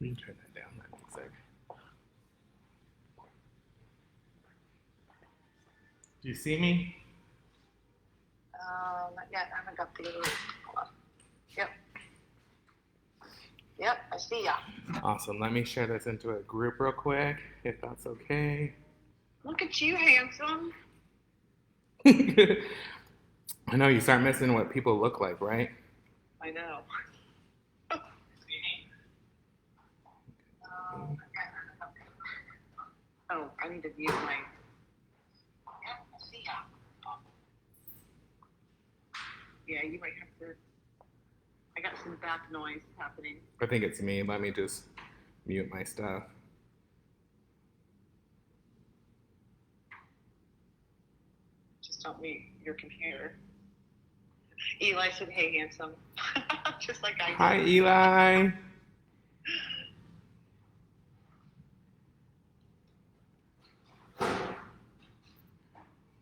me turn that down. That music. Do you see me? Not yet. I haven't got the other. Yep. Yep, I see ya. Awesome. Let me share this into a group real quick, if that's okay. Look at you, handsome. I know you start missing what people look like, right? I know. Oh, I need to mute my. Yep, I see ya. Yeah, you might have to. I got some back noise happening. I think it's me. Let me just mute my stuff. Just don't mute your computer. Eli said, "Hey, handsome," just like I did. Hi, Eli.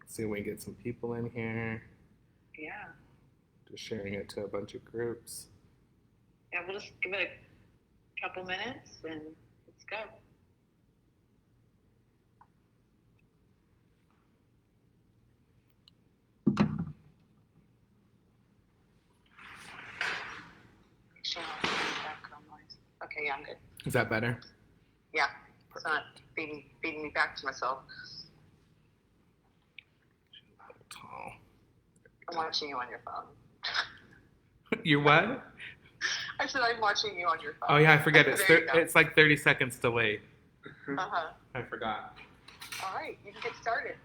See if we can get some people in here. Yeah. Just sharing it to a bunch of groups. Yeah, we'll just give it a couple minutes and let's go. Background noise. Okay, yeah, I'm good. Is that better? Yeah, it's not beating me back to myself. Tall. I'm watching you on your phone. You what? I said I'm watching you on your phone. Oh yeah, I forget. There It's like 30 seconds delayed. Uh-huh. I forgot. All right, you can get started.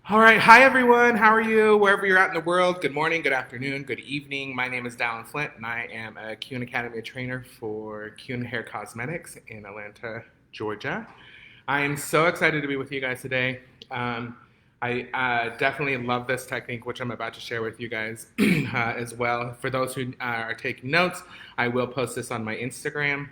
All right. Hi, everyone. How are you? Wherever you're at in the world, good morning, good afternoon, good evening. My name is Dallan Flint, and I am a Keune Academy Trainer for Keune Hair Cosmetics in Atlanta, Georgia. I am so excited to be with you guys today. I definitely love this technique, which I'm about to share with you guys as well. For those who are taking notes, I will post this on my Instagram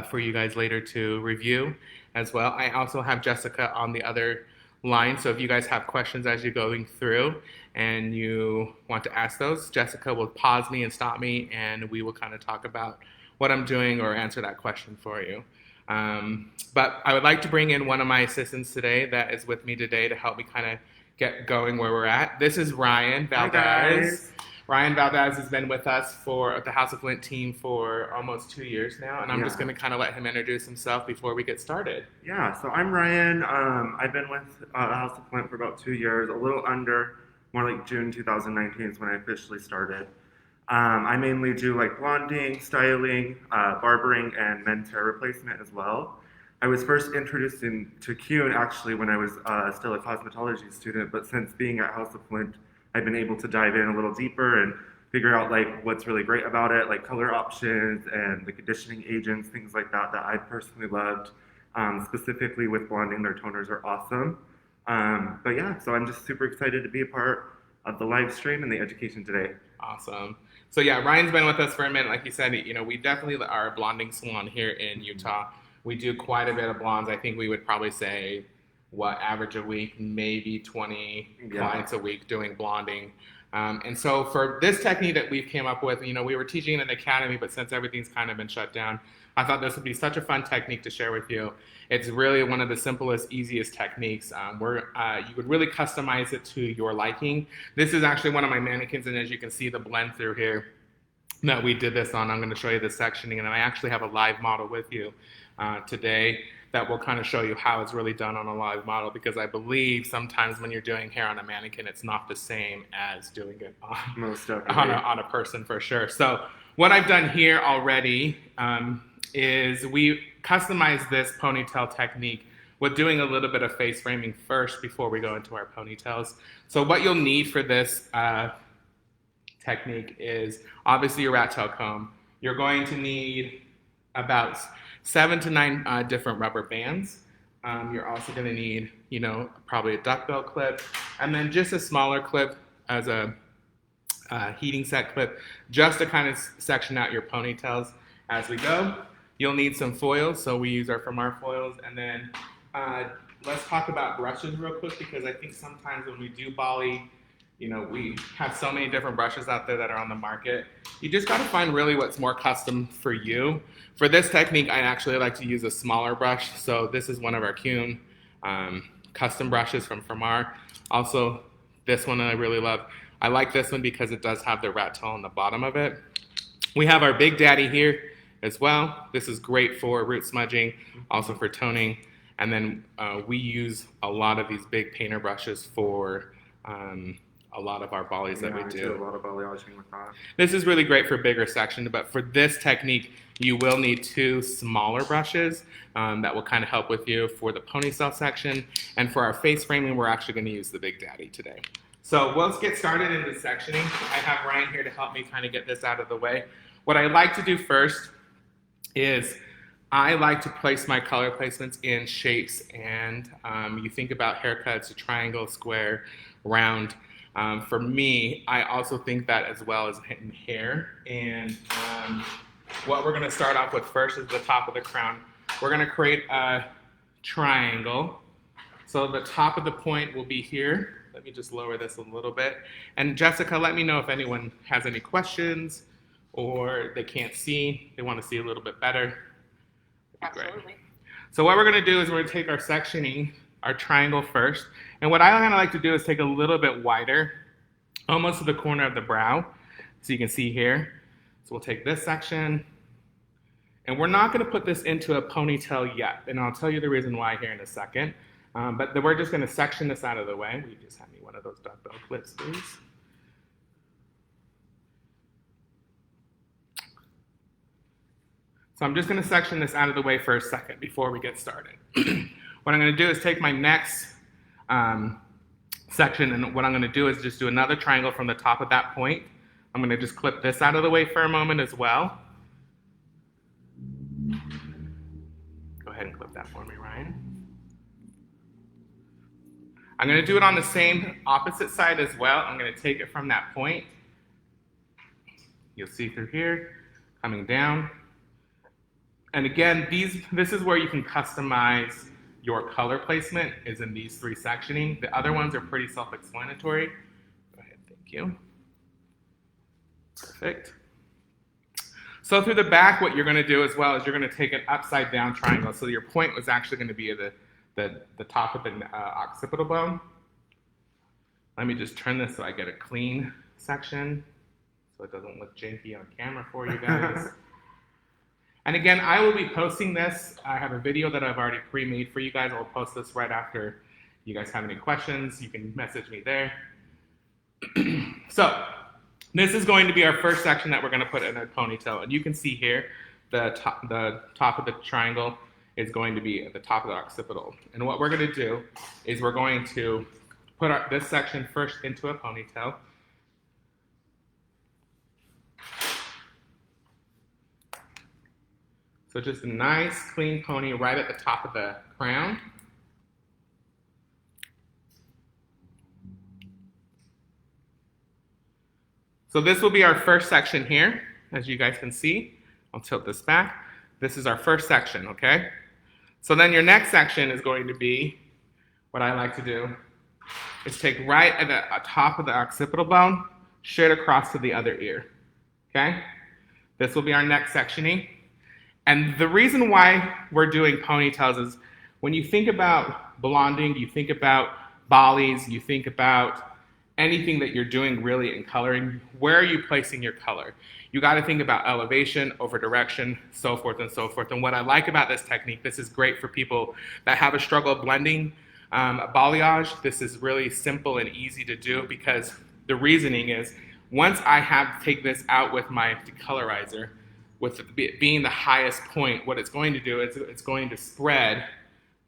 for you guys later to review as well. I also have Jessica on the other line, so if you guys have questions as you're going through and you want to ask those, Jessica will pause me and stop me, and we will kind of talk about what I'm doing or answer that question for you. But I would like to bring in one of my assistants today that is with me today to help me kind of get going where we're at. This is Ryan Valdez. Hi guys. Ryan Valdez has been with us for the House of Flint team for almost 2 years now, and I'm just going to kind of let him introduce himself before we get started. Yeah, so I'm Ryan. I've been with the House of Flint for about 2 years, a little under, more like June 2019 is when I officially started. I mainly do like blonding, styling, barbering, and men's hair replacement as well. I was first introduced to Keune actually when I was still a cosmetology student, but since being at House of Flint, I've been able to dive in a little deeper and figure out like what's really great about it, like color options and the conditioning agents, things like that I personally loved. Specifically with blonding, their toners are awesome. But yeah, so I'm just super excited to be a part of the live stream and the education today. Awesome. So yeah, Ryan's been with us for a minute. Like you said, we definitely are a blonding salon here in Utah. We do quite a bit of blondes. I think we would probably say, average a week, maybe 20 clients a week doing blonding. And so for this technique that we've came up with, we were teaching in an academy, but since everything's kind of been shut down, I thought this would be such a fun technique to share with you. It's really one of the simplest, easiest techniques where you would really customize it to your liking. This is actually one of my mannequins, and as you can see the blend through here that we did this on, I'm going to show you the sectioning, and I actually have a live model with you today that will kind of show you how it's really done on a live model, because I believe sometimes when you're doing hair on a mannequin, it's not the same as doing it on a person for sure. So what I've done here already is we customized this ponytail technique with doing a little bit of face framing first before we go into our ponytails. So what you'll need for this technique is obviously your rat tail comb. You're going to need about 7 to 9 different rubber bands. You're also going to need, probably a duckbill clip, and then just a smaller clip as a heating set clip, just to kind of section out your ponytails as we go. You'll need some foils, so we use our From Our foils, and then let's talk about brushes real quick, because I think sometimes when we do Bali You know, we have so many different brushes out there that are on the market. You just got to find really what's more custom for you. For this technique, I actually like to use a smaller brush. So this is one of our Keune custom brushes from Fermar. Also, this one I really love. I like this one because it does have the rat tail on the bottom of it. We have our Big Daddy here as well. This is great for root smudging, also for toning. And then we use a lot of these big painter brushes for a lot of our volleys that we do. A lot of balayaging with that. This is really great for bigger sections, but for this technique, you will need 2 smaller brushes that will kind of help with you for the ponytail section. And for our face framing, we're actually going to use the Big Daddy today. So let's get started into sectioning. I have Ryan here to help me kind of get this out of the way. What I like to do first is I like to place my color placements in shapes, and you think about haircuts, a triangle, square, round. For me, I also think that as well as in hair. And what we're going to start off with first is the top of the crown. We're going to create a triangle. So the top of the point will be here. Let me just lower this a little bit. And Jessica, let me know if anyone has any questions or they can't see, they want to see a little bit better. Absolutely. Great. So what we're going to do is we're going to take our sectioning, our triangle first. And what I kind of like to do is take a little bit wider, almost to the corner of the brow. So you can see here. So we'll take this section. And we're not going to put this into a ponytail yet. And I'll tell you the reason why here in a second. But we're just going to section this out of the way. Will you just hand me one of those duck bill clips, please? So I'm just going to section this out of the way for a second before we get started. What I'm going to do is take my next section, and what I'm going to do is just do another triangle from the top of that point. I'm going to just clip this out of the way for a moment as well. Go ahead and clip that for me, Ryan. I'm going to do it on the same opposite side as well. I'm going to take it from that point. You'll see through here, coming down. And again, this is where you can customize your color placement, is in these 3 sectioning. The other ones are pretty self-explanatory. Go ahead, thank you. Perfect. So through the back, what you're going to do as well is you're going to take an upside down triangle. So your point was actually going to be the top of the occipital bone. Let me just turn this so I get a clean section so it doesn't look janky on camera for you guys. And again, I will be posting this. I have a video that I've already pre-made for you guys. I'll post this right after you guys have any questions. You can message me there. So this is going to be our first section that we're going to put in a ponytail. And you can see here the top of the triangle is going to be at the top of the occipital. And what we're going to do is we're going to put this section first into a ponytail. So just a nice clean pony right at the top of the crown. So this will be our first section here, as you guys can see. I'll tilt this back. This is our first section, okay? So then your next section is going to be, what I like to do, is take right at the top of the occipital bone, straight across to the other ear, okay? This will be our next sectioning. And the reason why we're doing ponytails is when you think about blonding, you think about volleys, you think about anything that you're doing really in coloring, where are you placing your color? You got to think about elevation, over direction, so forth and so forth. And what I like about this technique, this is great for people that have a struggle blending balayage. This is really simple and easy to do because the reasoning is once I take this out with my decolorizer, with it being the highest point, what it's going to do is it's going to spread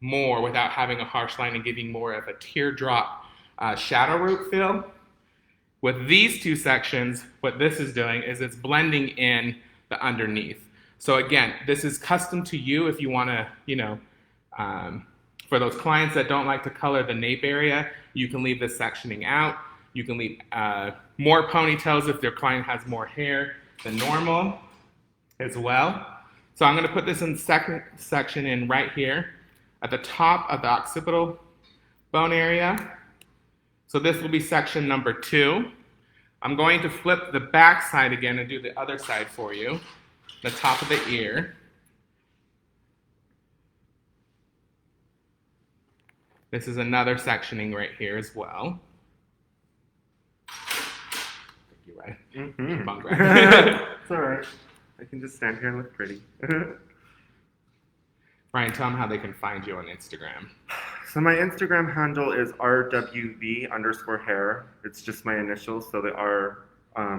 more without having a harsh line and giving more of a teardrop shadow root feel. With these 2 sections, what this is doing is it's blending in the underneath. So again, this is custom to you if you want to, for those clients that don't like to color the nape area, you can leave this sectioning out. You can leave more ponytails if your client has more hair than normal as well. So I'm going to put this in second section in right here at the top of the occipital bone area. So this will be section number 2. I'm going to flip the back side again and do the other side for you, the top of the ear. This is another sectioning right here as well. Thank you, Ryan. It's all right. I can just stand here and look pretty. Ryan, tell them how they can find you on Instagram. So my Instagram handle is rwv_hair. It's just my initials, so the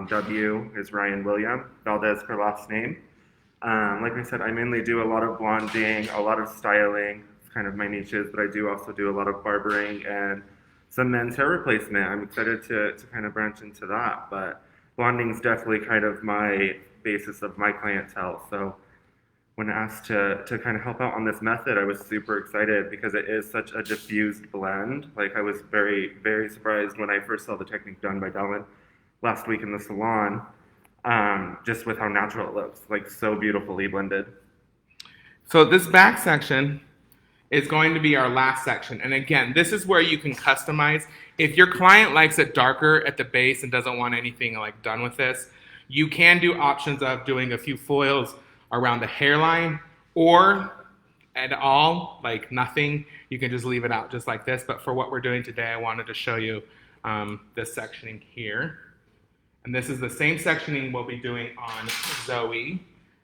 W is Ryan William, Valdez for last name. Like I said, I mainly do a lot of blonding, a lot of styling. It's kind of my niches, but I do also do a lot of barbering and some men's hair replacement. I'm excited to kind of branch into that, but blonding is definitely kind of my basis of my clientele. So when asked to kind of help out on this method, I was super excited because it is such a diffused blend. Like I was very, very surprised when I first saw the technique done by Dallan last week in the salon, just with how natural it looks, like so beautifully blended. So this back section is going to be our last section. And again, this is where you can customize. If your client likes it darker at the base and doesn't want anything like done with this, you can do options of doing a few foils around the hairline, or at all, like nothing. You can just leave it out just like this. But for what we're doing today, I wanted to show you this sectioning here. And this is the same sectioning we'll be doing on Zoe.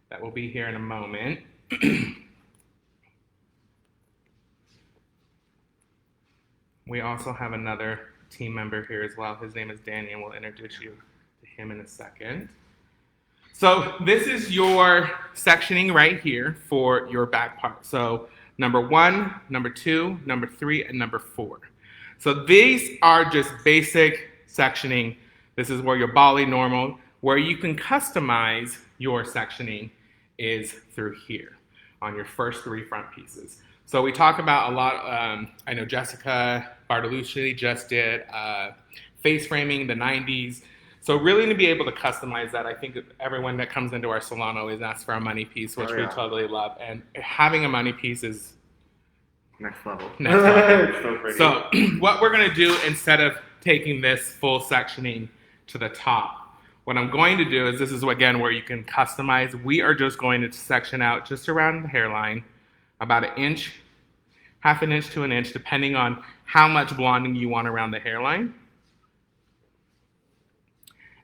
That will be here in a moment. We also have another team member here as well. His name is Danny, and we'll introduce you to him in a second. So this is your sectioning right here for your back part. So number 1, number 2, number 3, and number 4. So these are just basic sectioning. This is where your Bali normal, where you can customize your sectioning is through here on your first 3 front pieces. So we talk about a lot, I know Jessica Bartolucci just did face framing, the 90s. So really to be able to customize that, I think everyone that comes into our salon always asks for a money piece, which we totally love. And having a money piece is next level. Next level. It's so pretty. So what we're going to do, instead of taking this full sectioning to the top, what I'm going to do is, this is again where you can customize. We are just going to section out just around the hairline, about 1 inch, half an inch to 1 inch, depending on how much blonding you want around the hairline.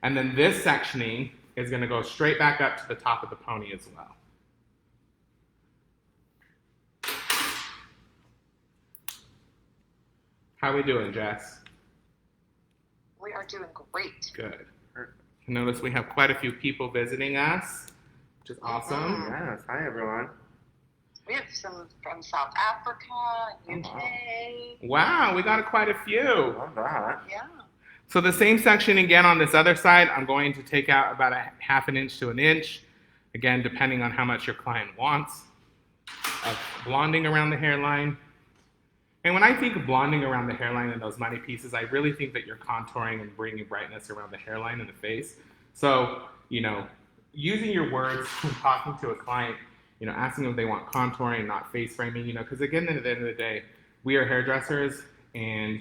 And then this sectioning is going to go straight back up to the top of the pony as well. How are we doing, Jess? We are doing great. Good. Notice we have quite a few people visiting us, which is awesome. Yes, hi everyone. We have some from South Africa, UK. Wow, we got quite a few. Love that. Yeah. So the same section again on this other side, I'm going to take out about a half an inch to 1 inch, again, depending on how much your client wants, of blonding around the hairline. And when I think of blonding around the hairline and those money pieces, I really think that you're contouring and bringing brightness around the hairline and the face. So, you know, using your words when talking to a client, you know, asking them if they want contouring, not face framing, you know, because again, at the end of the day, we are hairdressers, and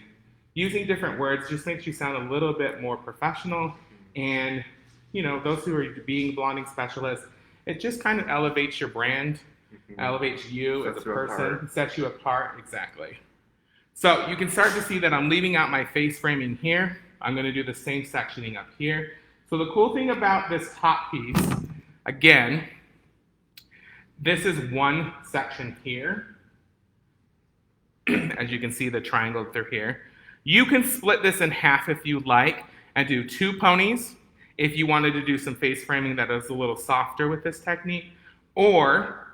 using different words just makes you sound a little bit more professional. And, you know, those who are being blonding specialists, it just kind of elevates your brand, elevates you as a person, sets you apart. Exactly. So you can start to see that I'm leaving out my face framing here. I'm going to do the same sectioning up here. So the cool thing about this top piece, again, this is one section here. As you can see the triangle through here. You can split this in half if you like and do 2 ponies if you wanted to do some face framing that is a little softer with this technique, or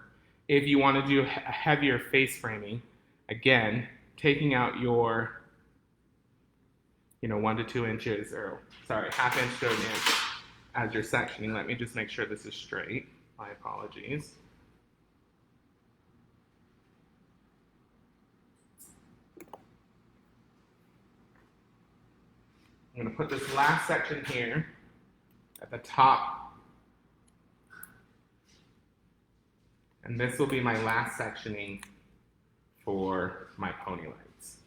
if you want to do a heavier face framing, again, taking out your, you know, 1 to 2 inches, or sorry, half inch to 1 inch as your sectioning. Let me just make sure this is straight. My apologies. I'm going to put this last section here at the top. And this will be my last sectioning for my pony lights.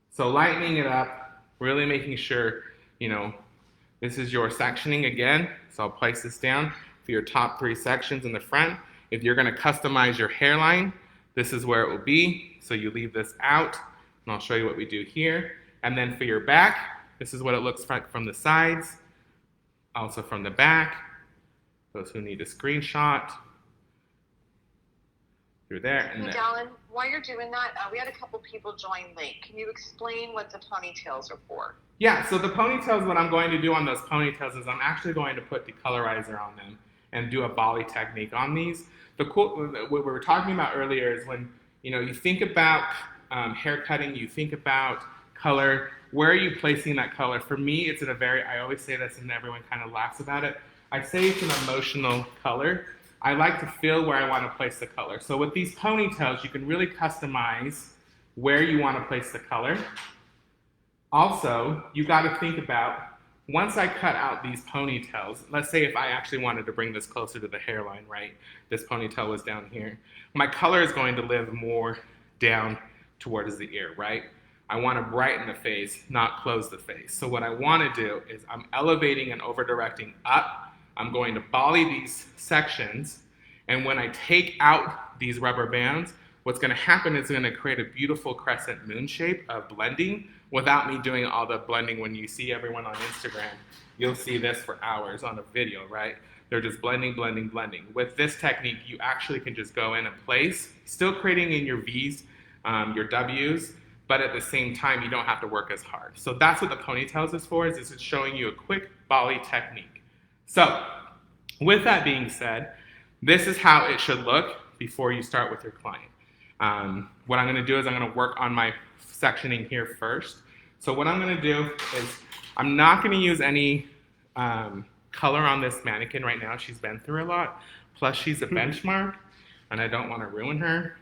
So lightening it up, really making sure, this is your sectioning again. So I'll place this down for your top 3 sections in the front. If you're gonna customize your hairline, this is where it will be. So you leave this out, and I'll show you what we do here. And then for your back, this is what it looks like from the sides, also from the back. Those who need a screenshot, through there. And Hey, Dallan, while you're doing that, we had a couple people join late. Can you explain what the ponytails are for? Yeah, so the ponytails, what I'm going to do on those ponytails is I'm actually going to put the colorizer on them and do a volley technique on these. What we were talking about earlier is when you think about hair cutting, you think about color. Where are you placing that color? For me, it's in I always say this and everyone kind of laughs about it. I say it's an emotional color. I like to feel where I want to place the color. So with these ponytails, you can really customize where you want to place the color. Also, you got to think about, once I cut out these ponytails, let's say if I actually wanted to bring this closer to the hairline, right? This ponytail was down here. My color is going to live more down towards the ear, right? I want to brighten the face, not close the face. So what I want to do is I'm elevating and over-directing up. I'm going to volley these sections, and when I take out these rubber bands, what's going to happen is it's going to create a beautiful crescent moon shape of blending without me doing all the blending. When you see everyone on Instagram, you'll see this for hours on a video, right? They're just blending, blending, blending. With this technique, you actually can just go in and place, still creating in your V's, your W's, but at the same time, you don't have to work as hard. So that's what the ponytails is for, is it's showing you a quick volley technique. So, with that being said, this is how it should look before you start with your client. What I'm going to do is I'm going to work on my sectioning here first. So what I'm going to do is I'm not going to use any color on this mannequin right now. She's been through a lot. Plus, she's a benchmark, and I don't want to ruin her.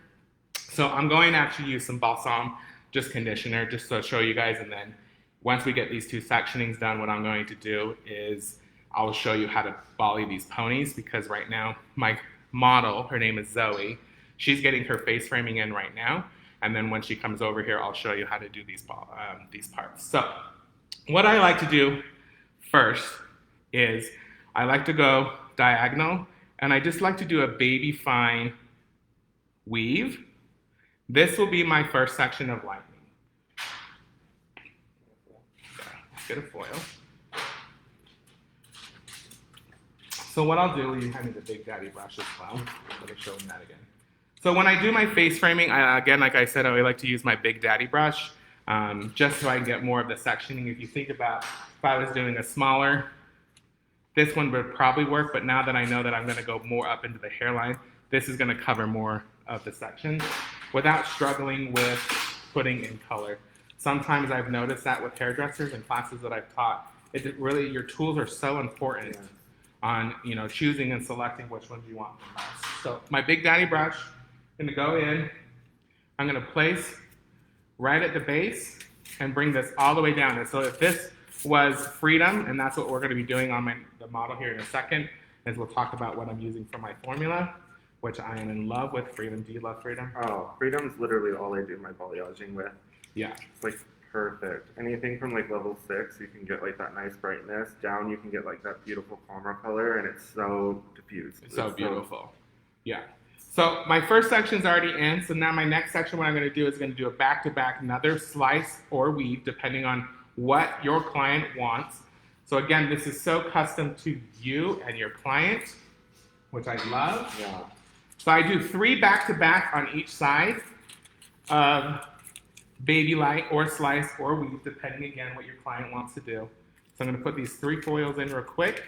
So I'm going to actually use some balsam, just conditioner, just to show you guys. And then once we get these 2 sectionings done, what I'm going to do is I'll show you how to volley these ponies, because right now my model, her name is Zoe, she's getting her face framing in right now, and then when she comes over here, I'll show you how to do these parts. So what I like to do first is I like to go diagonal, and I just like to do a baby fine weave. This will be my first section of lightning. Let's get a foil. So what I'll do, you hand me the Big Daddy brush as well. Let me show them that again. So when I do my face framing, again, like I said, I like to use my Big Daddy brush, just so I can get more of the sectioning. If you think about, if I was doing a smaller, this one would probably work, but now that I know that I'm gonna go more up into the hairline, this is gonna cover more of the section without struggling with putting in color. Sometimes I've noticed that with hairdressers and classes that I've taught, your tools are so important on choosing and selecting which ones you want the most. So my Big Daddy brush, I'm gonna go in, I'm gonna place right at the base and bring this all the way down. And so if this was freedom, and that's what we're gonna be doing on the model here in a second, as we'll talk about what I'm using for my formula, which I am in love with freedom. Do you love freedom? Oh, freedom is literally all I do my balayaging with. Yeah. It's like perfect. Anything from like level 6, you can get like that nice brightness. Down, you can get like that beautiful calmer color, and it's so diffused. It's so beautiful. Yeah. So my first section's already in. So now my next section, what I'm going to do is going to do a back-to-back, another slice or weave, depending on what your client wants. So again, this is so custom to you and your client, which I love. Yeah. So I do 3 back-to-back on each side of baby light or slice or weave, depending again what your client wants to do. So I'm going to put these 3 foils in real quick.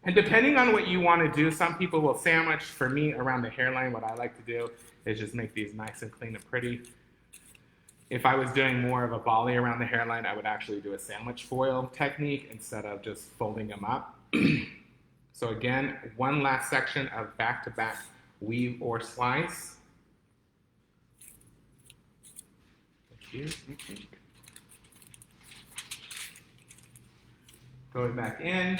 And depending on what you want to do, some people will sandwich. For me, around the hairline, what I like to do is just make these nice and clean and pretty. If I was doing more of a volley around the hairline, I would actually do a sandwich foil technique instead of just folding them up. So again, one last section of back-to-back weave or slice. Thank you. Going back in,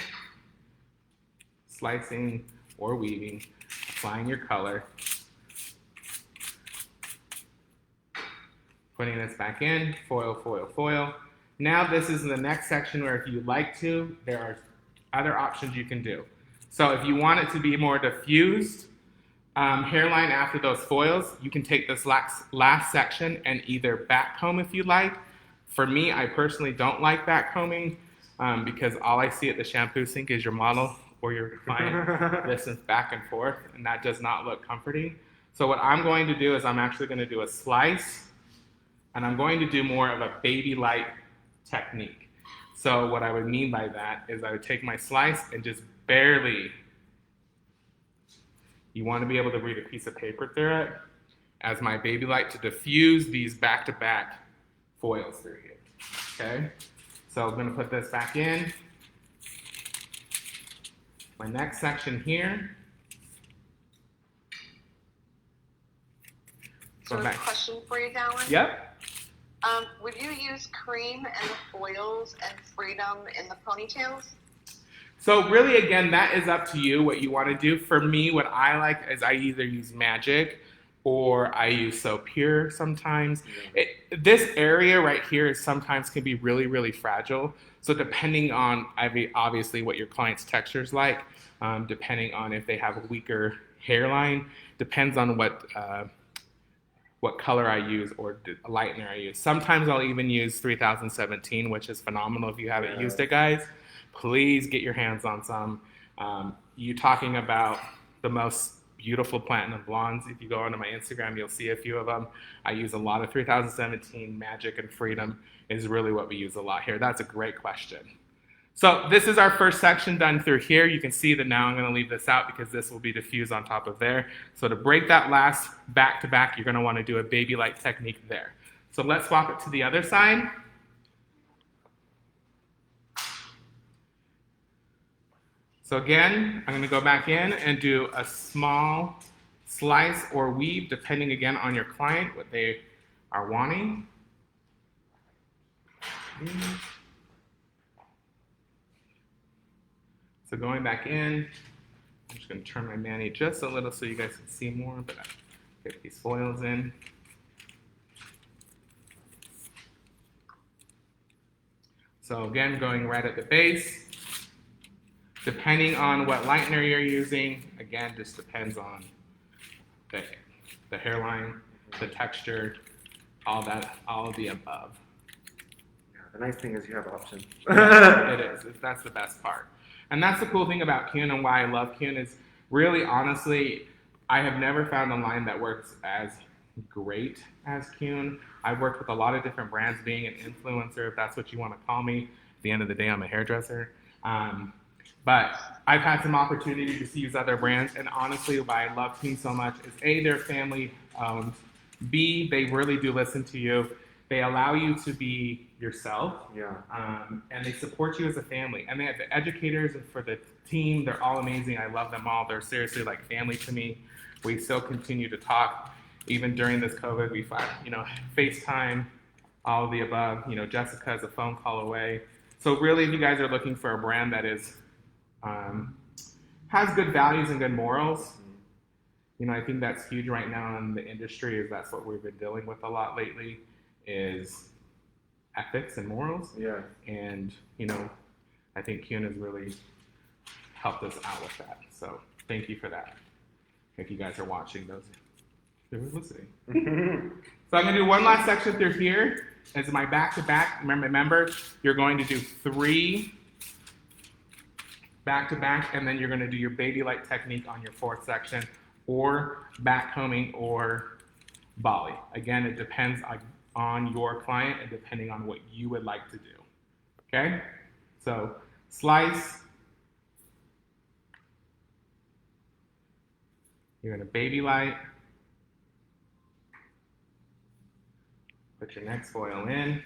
slicing or weaving, applying your color. Putting this back in, foil, foil, foil. Now this is the next section where if you like to, there are other options you can do. So if you want it to be more diffused hairline after those foils, you can take this last section and either back comb if you like. For me, I personally don't like back combing because all I see at the shampoo sink is your model or your client listens back and forth, and that does not look comforting. So what I'm going to do is I'm actually going to do a slice, and I'm going to do more of a baby light technique. So what I would mean by that is I would take my slice and just barely, you want to be able to read a piece of paper through it, as my baby light to diffuse these back-to-back foils through here, okay? So I'm gonna put this back in. My next section here. So a question for you, Dallan. Yep. Would you use cream and the foils and freedom in the ponytails? So really, again, that is up to you what you want to do. For me, what I like is I either use magic or I use So Pure sometimes. This area right here sometimes can be really, really fragile. So depending on obviously what your client's texture is like, depending on if they have a weaker hairline, depends on what color I use or lightener I use. Sometimes I'll even use 3017, which is phenomenal if you haven't used it, guys. Please get your hands on some. You talking about the most beautiful platinum blondes. If you go onto my Instagram, you'll see a few of them. I use a lot of 3017. Magic and Freedom is really what we use a lot here. That's a great question. So this is our first section done through here. You can see that now I'm going to leave this out because this will be diffused on top of there. So to break that last back to back, you're going to want to do a baby light technique there. So let's swap it to the other side. So again, I'm going to go back in and do a small slice or weave, depending again on your client, what they are wanting. So going back in, I'm just going to turn my mani just a little so you guys can see more, but I get these foils in. So again, going right at the base. Depending on what lightener you're using, again, just depends on the hairline, the texture, all of the above. Yeah, the nice thing is you have options. It is. That's the best part. And that's the cool thing about Keune and why I love Keune is really, honestly, I have never found a line that works as great as Keune. I've worked with a lot of different brands, being an influencer, if that's what you want to call me. At the end of the day, I'm a hairdresser. But I've had some opportunity to use other brands, and honestly, why I love Keune so much is A, they're family owned. B, they really do listen to you. They allow you to be yourself, and they support you as a family. And they have the educators, and for the team, they're all amazing. I love them all. They're seriously like family to me. We still continue to talk, even during this COVID. We find, FaceTime, all of the above. Jessica's a phone call away. So really, if you guys are looking for a brand that is has good values and good morals, I think that's huge right now in the industry. Is that's what we've been dealing with a lot lately, is ethics and morals. Yeah. And I think Keune has really helped us out with that. So thank you for that. If you guys are watching, those who are listening. So I'm gonna do one last section through here. As my back to back. Remember, you're going to do 3 back to back, and then you're going to do your baby light technique on your 4th section, or back combing or volley. Again, it depends on your client and depending on what you would like to do. Okay? So slice. You're going to baby light. Put your next foil in.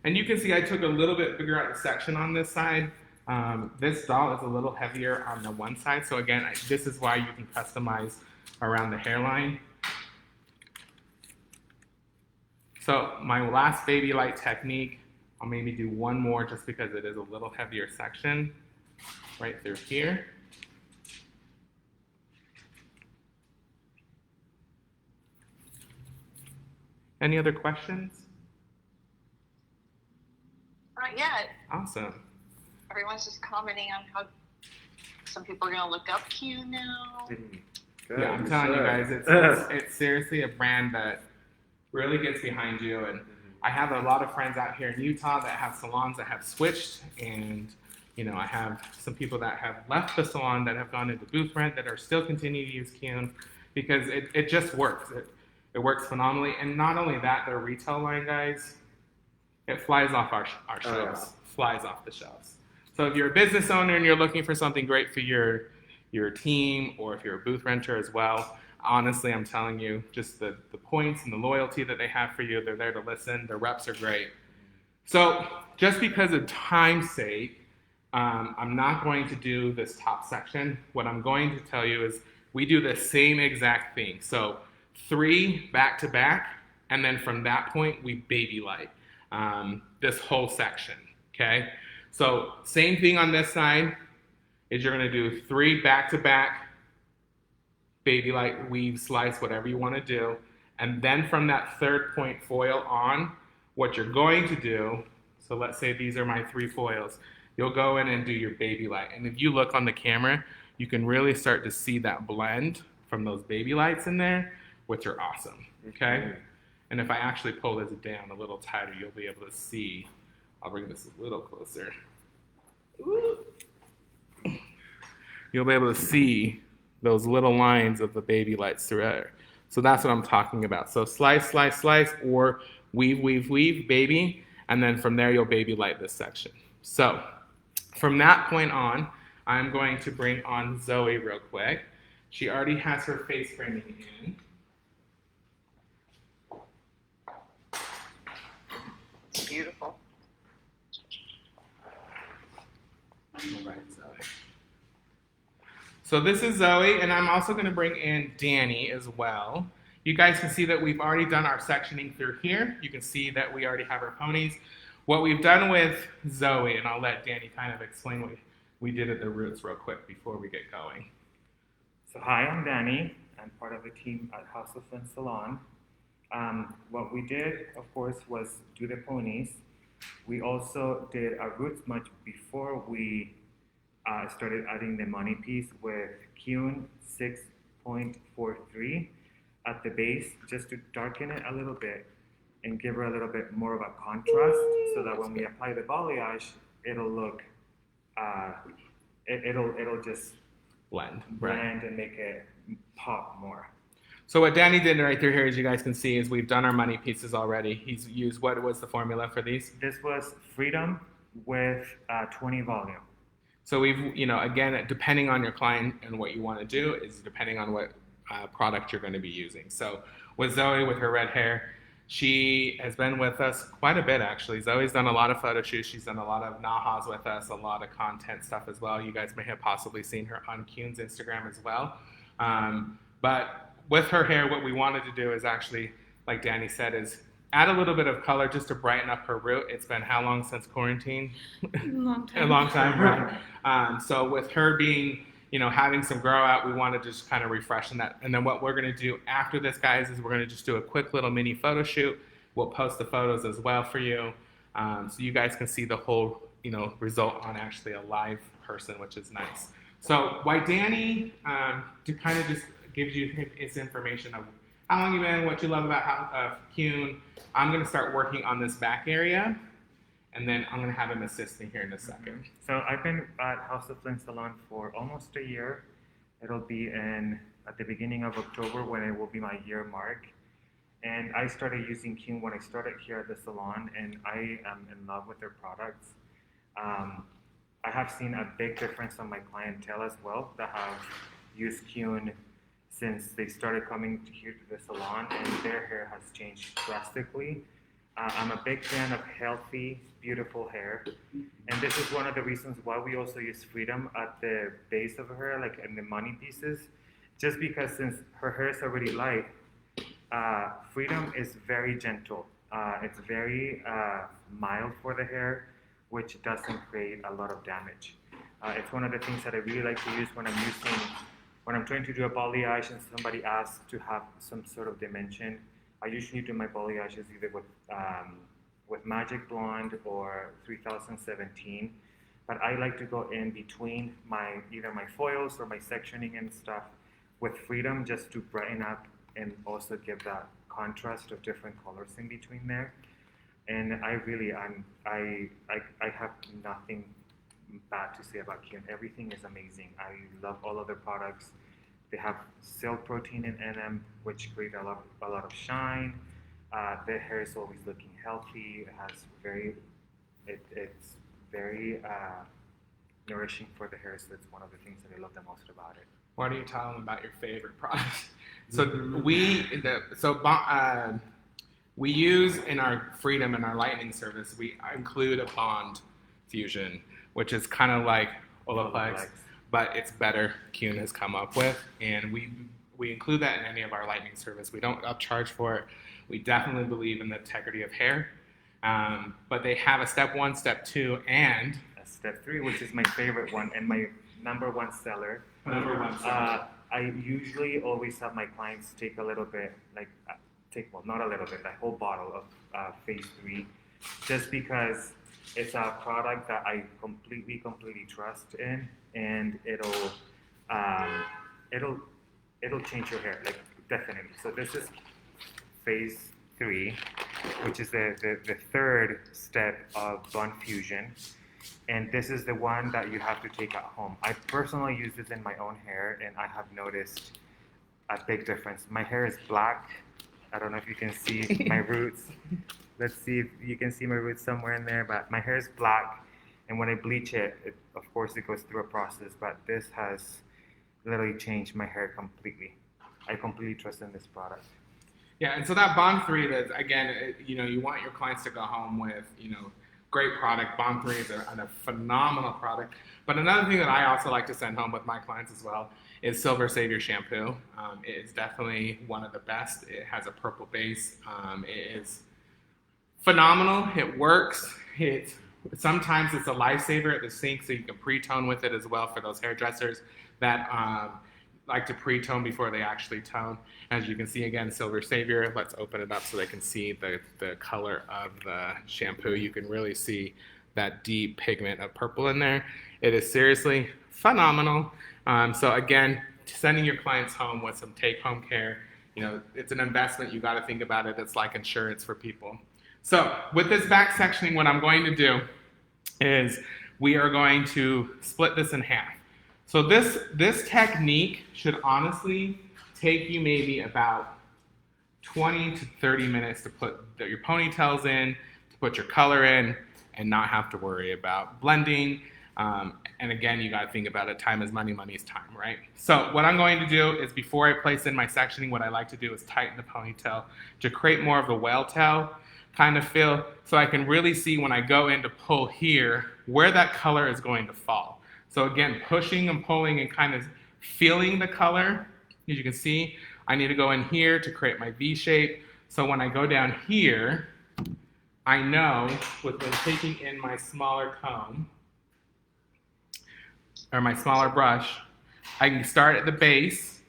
And you can see I took a little bit bigger out of section on this side. This doll is a little heavier on the one side. So again, this is why you can customize around the hairline. So my last baby light technique, I'll maybe do one more just because it is a little heavier section right through here. Any other questions? Not yet. Awesome. Everyone's just commenting on how some people are going to look up Keune now. Good, Yeah, I'm telling you guys, it's seriously a brand that really gets behind you. And I have a lot of friends out here in Utah that have salons that have switched, and I have some people that have left the salon that have gone into booth rent that are still continuing to use Keune because it just works. It works phenomenally. And not only that, their retail line, guys, it flies off our shelves. Yeah. Flies off the shelves. So if you're a business owner and you're looking for something great for your team, or if you're a booth renter as well, honestly, I'm telling you, just the points and the loyalty that they have for you, they're there to listen. Their reps are great. So just because of time's sake, I'm not going to do this top section. What I'm going to tell you is we do the same exact thing. So 3 back to back, and then from that point, we baby light this whole section, okay? So same thing on this side is you're gonna do 3 back to back, baby light, weave, slice, whatever you wanna do. And then from that 3rd point foil on, what you're going to do, so let's say these are my 3 foils, you'll go in and do your baby light. And if you look on the camera, you can really start to see that blend from those baby lights in there, which are awesome, okay? And if I actually pull this down a little tighter, you'll be able to see. I'll bring this a little closer. Ooh. You'll be able to see those little lines of the baby lights through there. So that's what I'm talking about. So slice, slice, slice, or weave, weave, weave, baby, and then from there you'll baby light this section. So from that point on, I'm going to bring on Zoe real quick. She already has her face framing in. Beautiful. All right, Zoe. So this is Zoe, and I'm also going to bring in Danny as well. You guys can see that we've already done our sectioning through here. You can see that we already have our ponies. What we've done with Zoe, and I'll let Danny kind of explain what we did at the roots real quick before we get going. So hi, I'm Danny. I'm part of the team at House of Flint Salon. What we did, of course, was do the ponies. We also did our roots much before we started adding the money piece with Keune 6.43 at the base, just to darken it a little bit and give her a little bit more of a contrast, so that when we apply the balayage, it'll look, it'll just Blend. blend and make it pop more. So what Danny did right through here, as you guys can see, is we've done our money pieces already. He's used, what was the formula for these? This was Freedom with 20 volume. So we've, again, depending on your client and what you want to do is depending on what product you're going to be using. So with Zoe, with her red hair, she has been with us quite a bit, actually. Zoe's done a lot of photo shoots. She's done a lot of nahas with us, a lot of content stuff as well. You guys may have possibly seen her on Keune's Instagram as well. But with her hair, what we wanted to do is actually, like Danny said, is add a little bit of color just to brighten up her root. It's been how long since quarantine? Long time. A long time, right? So with her being, having some grow out, we wanted to just kind of refreshen that. And then what we're going to do after this, guys, is we're going to just do a quick little mini photo shoot. We'll post the photos as well for you, so you guys can see the whole, result on actually a live person, which is nice. So why Danny, to kind of just gives you his information of how long you've been, what you love about Keune. I'm going to start working on this back area, and then I'm going to have him assist me here in a second. So I've been at House of Flint Salon for almost a year. It'll be at the beginning of October when it will be my year mark. And I started using Keune when I started here at the salon, and I am in love with their products. I have seen a big difference on my clientele as well that have used Keune since they started coming here to the salon, and their hair has changed drastically. I'm a big fan of healthy, beautiful hair, and this is one of the reasons why we also use Freedom at the base of her hair, like in the money pieces, just because since her hair is already light, Freedom is very gentle. It's very mild for the hair, which doesn't create a lot of damage. It's one of the things that I really like to use when I'm trying to do a balayage and somebody asks to have some sort of dimension I usually do my balayages either with Magic Blonde or 3017, but I like to go in between either my foils or my sectioning and stuff with Freedom, just to brighten up and also give that contrast of different colors in between there. And I have nothing bad to say about Keune. Everything is amazing. I love all of their products. They have silk protein in them, which create a lot of shine. Their hair is always looking healthy. It has it's very nourishing for the hair. So it's one of the things that I love the most about it. Why don't you tell them about your favorite product? So Mm-hmm. we use in our Freedom and our Lightning service, we include a bond fusion, which is kind of like Olaplex, but it's better. Keune has come up with, and we include that in any of our Lightning service. We don't upcharge for it. We definitely believe in the integrity of hair, but they have a step 1, step 2, and Step 3, which is my favorite one and my number one seller. I usually always have my clients take a little bit, not a little bit, the whole bottle of Phase 3, just because it's a product that I completely trust in, and it'll change your hair, like, definitely. So this is Phase 3, which is the third step of bond fusion. And this is the one that you have to take at home. I personally use this in my own hair, and I have noticed a big difference. My hair is black. I don't know if you can see my roots. Let's see if you can see my roots somewhere in there, but my hair is black. And when I bleach it, of course, it goes through a process, but this has literally changed my hair completely. I completely trust in this product. yeah, and so that Bond 3, that again, you want your clients to go home with, great product. Bond 3 is a phenomenal product. But another thing that I also like to send home with my clients as well is Silver Savior Shampoo. It is definitely one of the best. It has a purple base. It is phenomenal. It works. Sometimes it's a lifesaver at the sink, so you can pre-tone with it as well for those hairdressers that like to pre-tone before they actually tone. As you can see, again, Silver Savior. Let's open it up so they can see the color of the shampoo. You can really see that deep pigment of purple in there. It is seriously phenomenal. So again, sending your clients home with some take-home care, it's an investment. You got to think about it. It's like insurance for people. So with this back sectioning, what I'm going to do is we are going to split this in half. So this technique should honestly take you maybe about 20 to 30 minutes to put your ponytails in, to put your color in, and not have to worry about blending. And again, you got to think about it. Time is money, money is time, right? So what I'm going to do is, before I place in my sectioning, what I like to do is tighten the ponytail to create more of the whale tail kind of feel, so I can really see when I go in to pull here where that color is going to fall. So again, pushing and pulling and kind of feeling the color. As you can see, I need to go in here to create my V shape. So when I go down here, I know when taking in my smaller comb or my smaller brush, I can start at the base.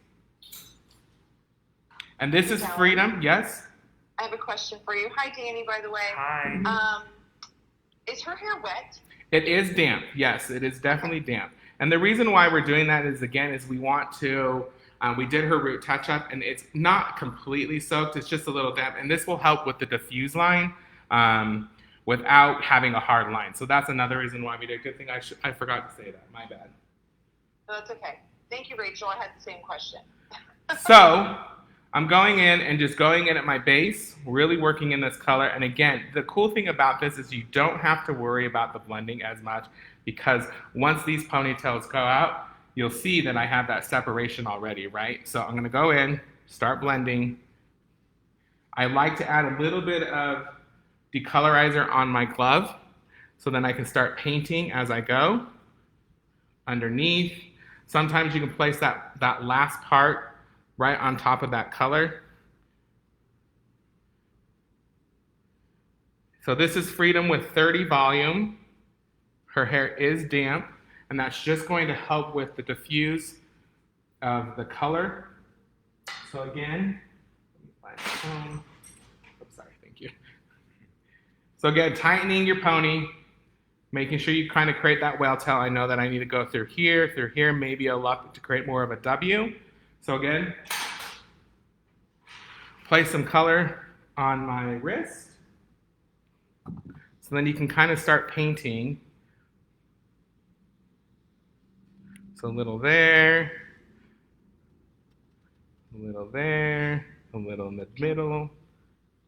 And this is Freedom, yes? I have a question for you. Hi, Danny, by the way. Hi. Is her hair wet? It is damp, yes, it is definitely damp. And the reason why we're doing that is, again, is we want to, we did her root touch-up, and it's not completely soaked, it's just a little damp, and this will help with the diffuse line without having a hard line. So that's another reason why we did. Good thing I forgot to say that, my bad. No, that's okay. Thank you, Rachel. I had the same question. So I'm going in and just going in at my base, really working in this color. And again, the cool thing about this is you don't have to worry about the blending as much, because once these ponytails go out, you'll see that I have that separation already, right? So I'm gonna go in, start blending. I like to add a little bit of decolorizer on my glove, so then I can start painting as I go underneath. Sometimes you can place that last part right on top of that color. So this is Freedom with 30 volume. Her hair is damp, and that's just going to help with the diffuse of the color. So again, let me find the comb. Thank you. So again, tightening your pony, making sure you kind of create that whale tail. I know that I need to go through here, maybe a luck to create more of a W. So again, place some color on my wrist. So then you can kind of start painting. So a little there, a little there, a little in the middle.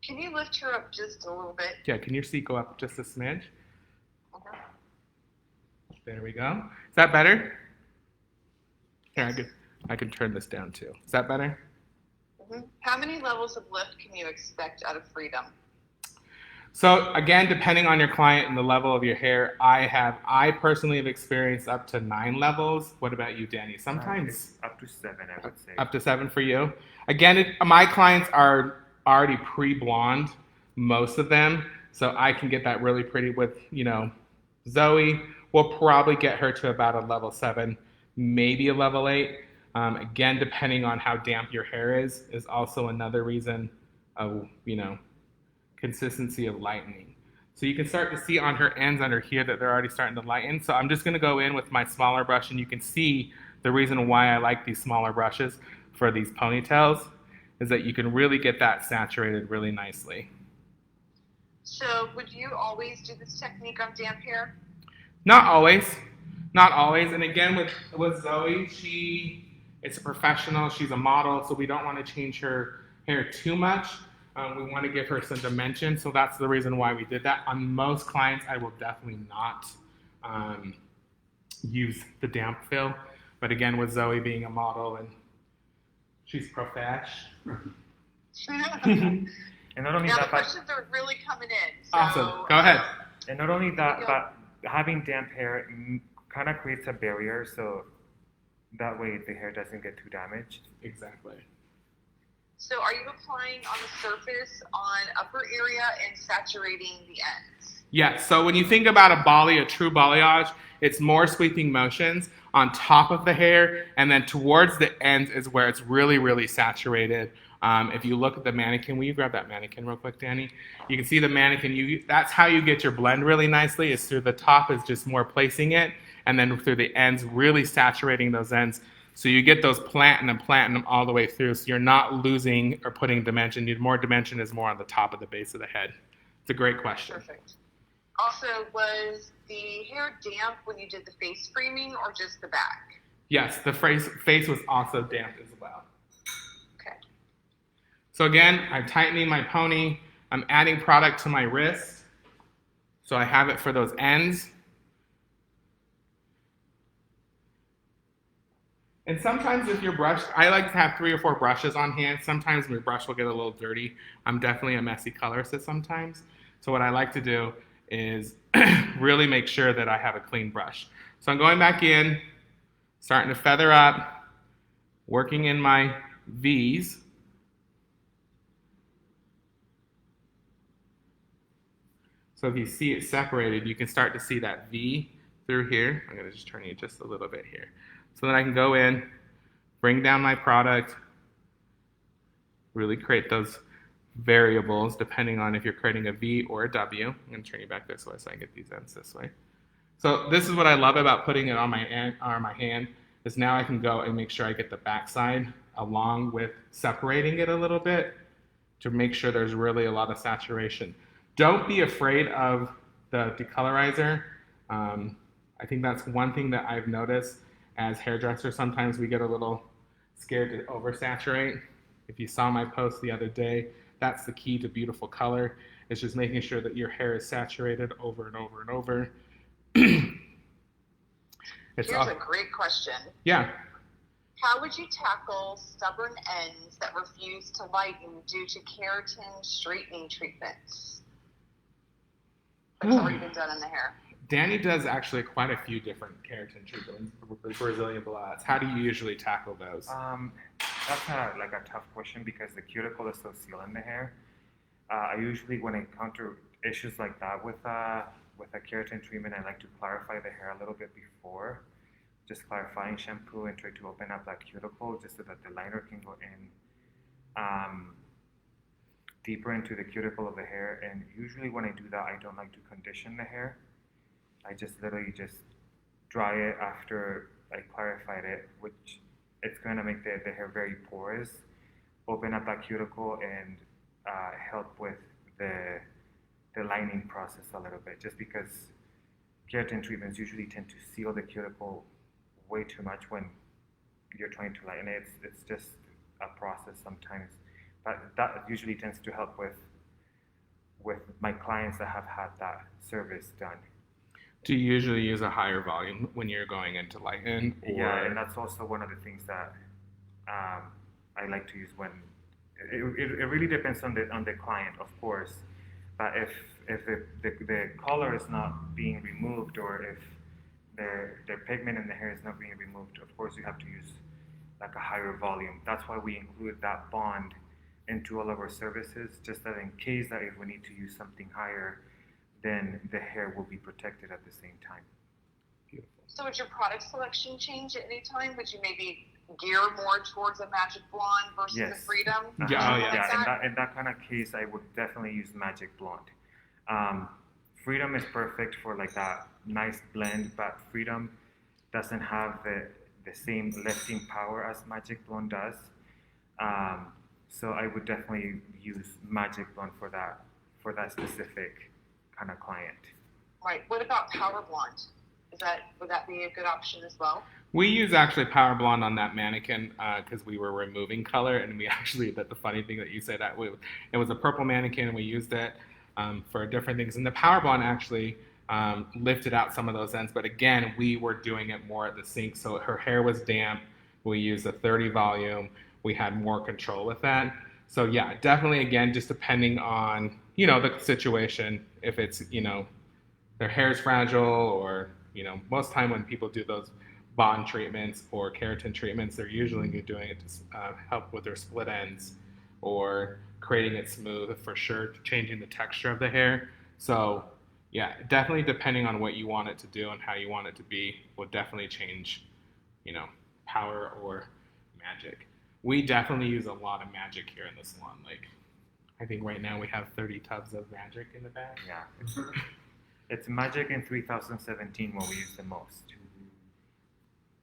Can you lift her up just a little bit? Yeah, can your seat go up just a smidge? Okay. There we go. Is that better? Here, I can turn this down too. Is that better? Mm-hmm. How many levels of lift can you expect out of Freedom? So again, depending on your client and the level of your hair, I personally have experienced up to 9 levels. What about you, Danny? Sometimes up to 7, I would say. up to 7 for you. Again, my clients are already pre-blonde, most of them, so I can get that really pretty with, Zoe. We'll probably get her to about a level 7, maybe a level 8. Again, depending on how damp your hair is also another reason of, consistency of lightening. So you can start to see on her ends under here that they're already starting to lighten. So I'm just going to go in with my smaller brush, and you can see the reason why I like these smaller brushes for these ponytails is that you can really get that saturated really nicely. So would you always do this technique on damp hair? Not always. Not always. And again, with Zoe, she is a professional. She's a model, so we don't want to change her hair too much. We want to give her some dimension, so that's the reason why we did that. On most clients, I will definitely not use the damp fill. But again, with Zoe being a model and she's profesh. And not only Now the that, questions are really coming in. So, Awesome. Go ahead. and not only that, but having damp hair kind of creates a barrier, so that way the hair doesn't get too damaged. Exactly. So are you applying on the surface, on upper area, and saturating the ends? Yes. So when you think about a true balayage, it's more sweeping motions on top of the hair, and then towards the ends is where it's really, really saturated. If you look at the mannequin, will you grab that mannequin real quick, Danny? You can see the mannequin. That's how you get your blend really nicely, is through the top is just more placing it, and then through the ends, really saturating those ends. So you get those platinum all the way through, so you're not losing or putting dimension. More dimension is more on the top of the base of the head. It's a great question. Perfect. Also, was the hair damp when you did the face framing or just the back? Yes, the face was also damp as well. Okay. So again, I'm tightening my pony. I'm adding product to my wrist. So I have it for those ends. And sometimes if your brush, I like to have 3 or 4 brushes on hand. Sometimes my brush will get a little dirty. I'm definitely a messy colorist sometimes. So what I like to do is really make sure that I have a clean brush. So I'm going back in, starting to feather up, working in my V's. So if you see it separated, you can start to see that V through here. I'm going to just turn you just a little bit here. So then I can go in, bring down my product, really create those variables depending on if you're creating a V or a W. I'm going to turn you back this way so I can get these ends this way. So this is what I love about putting it on my hand, is now I can go and make sure I get the backside along with separating it a little bit to make sure there's really a lot of saturation. Don't be afraid of the decolorizer. I think that's one thing that I've noticed as hairdressers. Sometimes we get a little scared to oversaturate. If you saw my post the other day, that's the key to beautiful color. It's just making sure that your hair is saturated over and over and over. Here's a great question. Yeah. How would you tackle stubborn ends that refuse to lighten due to keratin straightening treatments? That's already been done in the hair. Danny does actually quite a few different keratin treatments, Brazilian blowouts. How do you usually tackle those? That's like a tough question because the cuticle is so sealed in the hair. I usually, when I encounter issues like that with a keratin treatment, I like to clarify the hair a little bit before, just clarifying shampoo and try to open up that cuticle just so that the liner can go in. deeper into the cuticle of the hair. And usually when I do that, I don't like to condition the hair. I just literally just dry it after I clarified it, which it's going to make the hair very porous, open up that cuticle, and help with the lightening process a little bit, just because keratin treatments usually tend to seal the cuticle way too much when you're trying to lighten it. It's just a process sometimes, but that usually tends to help with my clients that have had that service done. Do you usually use a higher volume when you're going into lighten? Yeah, and that's also one of the things that I like to use when it really depends on the client, of course. But if the color is not being removed, or if their pigment in the hair is not being removed, of course you have to use like a higher volume. That's why we include that bond into all of our services, just that in case that if we need to use something higher, then the hair will be protected at the same time. Beautiful. So would your product selection change at any time? Would you maybe gear more towards a magic blonde versus Yes. a freedom? Yeah, Yeah. In that kind of case, I would definitely use magic blonde. Freedom is perfect for like that nice blend, but freedom doesn't have the same lifting power as magic blonde does. So I would definitely use magic blonde for that specific kind of client. Right. What about power blonde? Would that be a good option as well? We use actually Power Blonde on that mannequin because we were removing color, and we actually, the funny thing that you said, that it was a purple mannequin, and we used it for different things. And the Power Blonde actually lifted out some of those ends, but again, we were doing it more at the sink, so her hair was damp. We used a 30 volume. We had more control with that. So yeah, definitely, again, just depending on, the situation, if it's, their hair is fragile, or, most time when people do those bond treatments or keratin treatments, they're usually doing it to help with their split ends or creating it smooth, for sure, changing the texture of the hair. So yeah, definitely depending on what you want it to do and how you want it to be will definitely change, power or magic. We definitely use a lot of magic here in the salon. Like, I think right now we have 30 tubs of magic in the bag. Yeah. It's magic in 3017 what we use the most.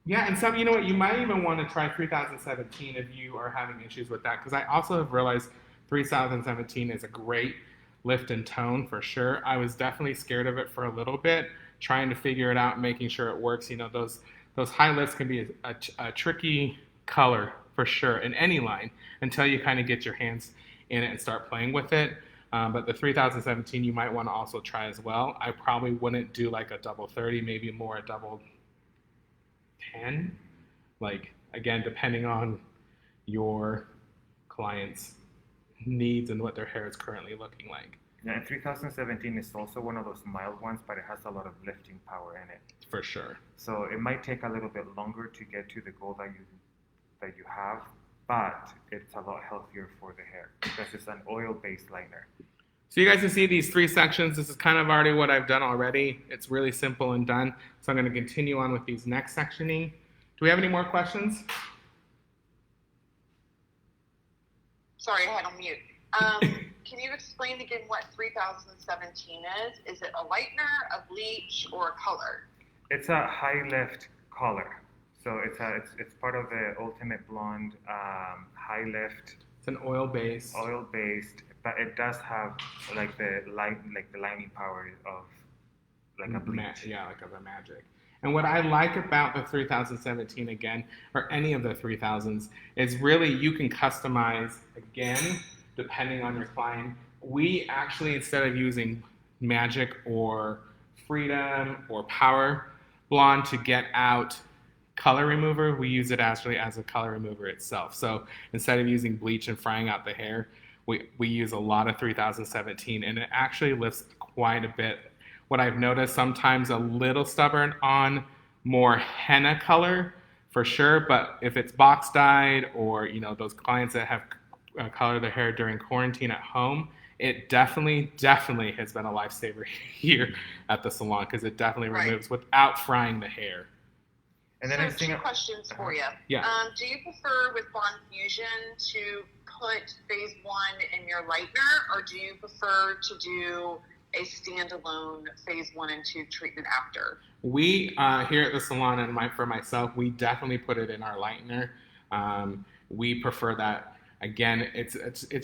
Yeah, and some, you might even want to try 3017 if you are having issues with that, because I also have realized 3017 is a great lift and tone for sure. I was definitely scared of it for a little bit, trying to figure it out, making sure it works. Those high lifts can be a tricky color for sure in any line until you kind of get your hands in it and start playing with it. But the 3017 you might want to also try as well. I probably wouldn't do like a double 30, maybe more a double 10. Like, again, depending on your client's needs and what their hair is currently looking like. Yeah, and 3017 is also one of those mild ones, but it has a lot of lifting power in it. For sure. So it might take a little bit longer to get to the goal that you have, but it's a lot healthier for the hair because it's an oil-based lightener. So you guys can see these 3 sections. This is kind of already what I've done already. It's really simple and done. So I'm going to continue on with these next sectioning. Do we have any more questions? Sorry, I had on mute. Can you explain again what 3017 is? Is it a lightener, a bleach, or a color? It's a high lift color. So it's part of the Ultimate Blonde high lift. It's an oil-based, but it does have like the lining power of like a bleach. Like of a magic. And what I like about the 3017 again, or any of the 3000s, is really you can customize again depending on your client. We actually, instead of using magic or freedom or power blonde to get out color remover, we use it actually as a color remover itself. So instead of using bleach and frying out the hair, we use a lot of 3017, and it actually lifts quite a bit. What I've noticed, sometimes a little stubborn on more henna color for sure, but if it's box dyed or those clients that have colored their hair during quarantine at home, it definitely has been a lifesaver here at the salon, because it definitely removes without frying the hair. And then so 2 questions for you. Yeah. Do you prefer with Bond Fusion to put phase 1 in your lightener, or do you prefer to do a standalone phase 1 and 2 treatment after? We here at the salon, and for myself, we definitely put it in our lightener. We prefer that. Again, it's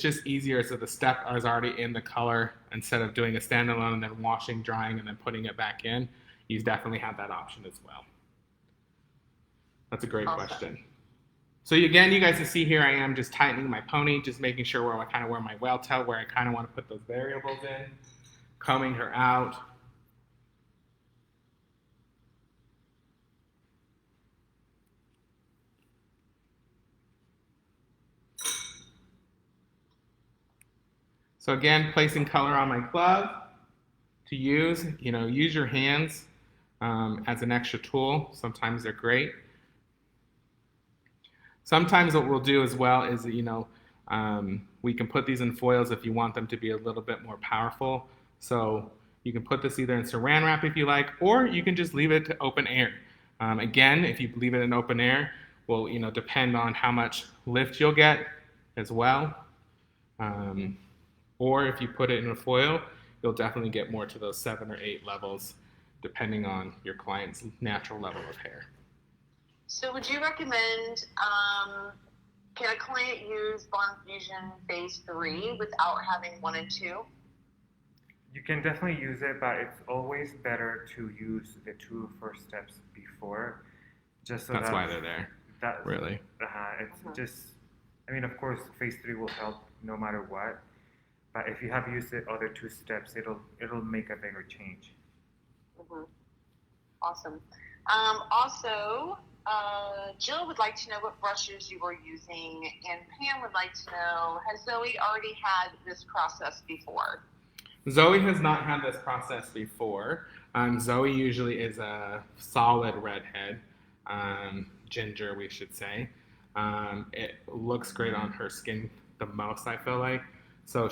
just easier, so the step is already in the color instead of doing a standalone and then washing, drying, and then putting it back in. You definitely have that option as well. That's a great question. So again, you guys can see here I am just tightening my pony, just making sure where my whale tail, where I kind of want to put those variables in, combing her out. So again, placing color on my glove to use. Use your hands as an extra tool. Sometimes they're great. Sometimes what we'll do as well is, we can put these in foils if you want them to be a little bit more powerful. So you can put this either in saran wrap if you like, or you can just leave it to open air. Again, if you leave it in open air, will depend on how much lift you'll get as well. Or if you put it in a foil, you'll definitely get more to those 7 or 8 levels, depending on your client's natural level of hair. So would you recommend, can a client use Bond Fusion phase 3 without having 1 and 2? You can definitely use it, but it's always better to use the 2 first steps before, just so that's why they're there. Really. It's just, of course, phase 3 will help no matter what. But if you have used the other 2 steps, it'll make a bigger change. Mm-hmm. Awesome. Also, Jill would like to know what brushes you were using, and Pam would like to know, has Zoe already had this process before? Zoe has not had this process before. Zoe usually is a solid redhead, ginger, we should say. It looks great on her skin the most, I feel like. So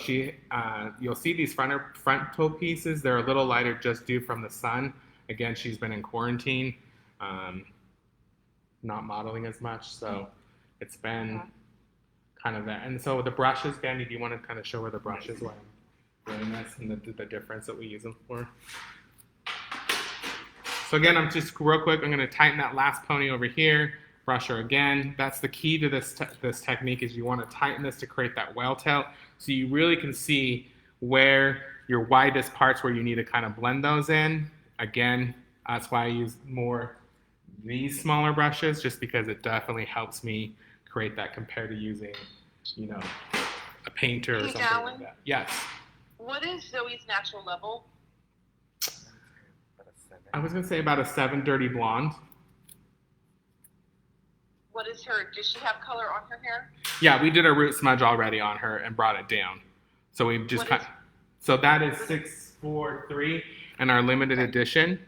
you'll see these frontal pieces. They're a little lighter just due from the sun. Again, she's been in quarantine, not modeling as much. So it's been kind of that. And so the brushes, Danny, do you want to kind of show her the brushes while I'm doing this and the difference that we use them for? So again, I'm just real quick, I'm going to tighten that last pony over here. Brush her again. That's the key to this technique, is you want to tighten this to create that whale tail, so you really can see where your widest parts where you need to kind of blend those in. Again, that's why I use more these smaller brushes, just because it definitely helps me create that compared to using, a painter or something like that. Yes. What is Zoe's natural level? I was going to say about a 7 dirty blonde. What is does she have color on her hair? Yeah, we did a root smudge already on her and brought it down. So we've just so that is 643 in our limited edition.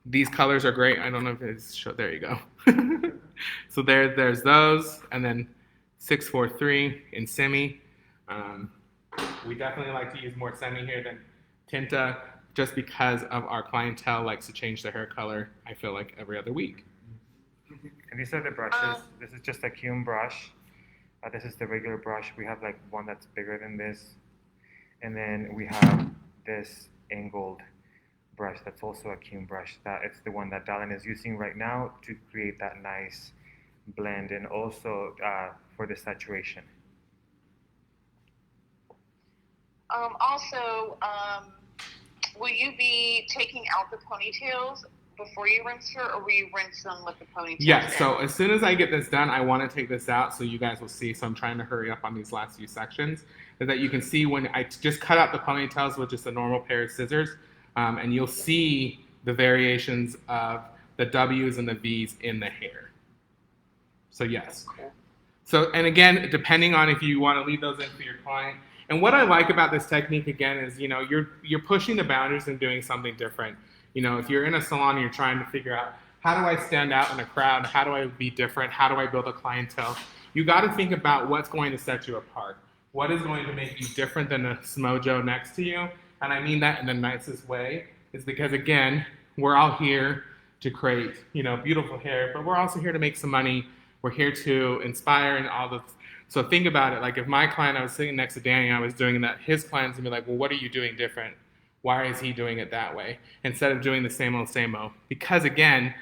These colors are great. I don't know if it's there you go. So there's those, and then 643 in semi. We definitely like to use more semi here than tinta, just because of our clientele likes to change their hair color, I feel like, every other week. And these are the brushes. This is just a Keune brush. This is the regular brush. We have like one that's bigger than this. And then we have this angled brush that's also a Keune brush. It's the one that Dallan is using right now to create that nice blend, and also for the saturation. Will you be taking out the ponytails before you rinse her, or will you rinse them with the ponytails? Yeah, so as soon as I get this done, I want to take this out so you guys will see. So I'm trying to hurry up on these last few sections, so that you can see when I just cut out the ponytails with just a normal pair of scissors, and you'll see the variations of the W's and the V's in the hair. So yes. So, and again, depending on if you want to leave those in for your client. And what I like about this technique, again, is, you're pushing the boundaries and doing something different. If you're in a salon and you're trying to figure out, how do I stand out in a crowd? How do I be different? How do I build a clientele? You got to think about what's going to set you apart. What is going to make you different than the Smojo next to you? And I mean that in the nicest way, is because, again, we're all here to create, beautiful hair, but we're also here to make some money. We're here to inspire and all So think about it. Like if my client, I was sitting next to Danny, and I was doing that, his clients would be like, well, what are you doing different? Why is he doing it that way? Instead of doing the same old, same old. Because again,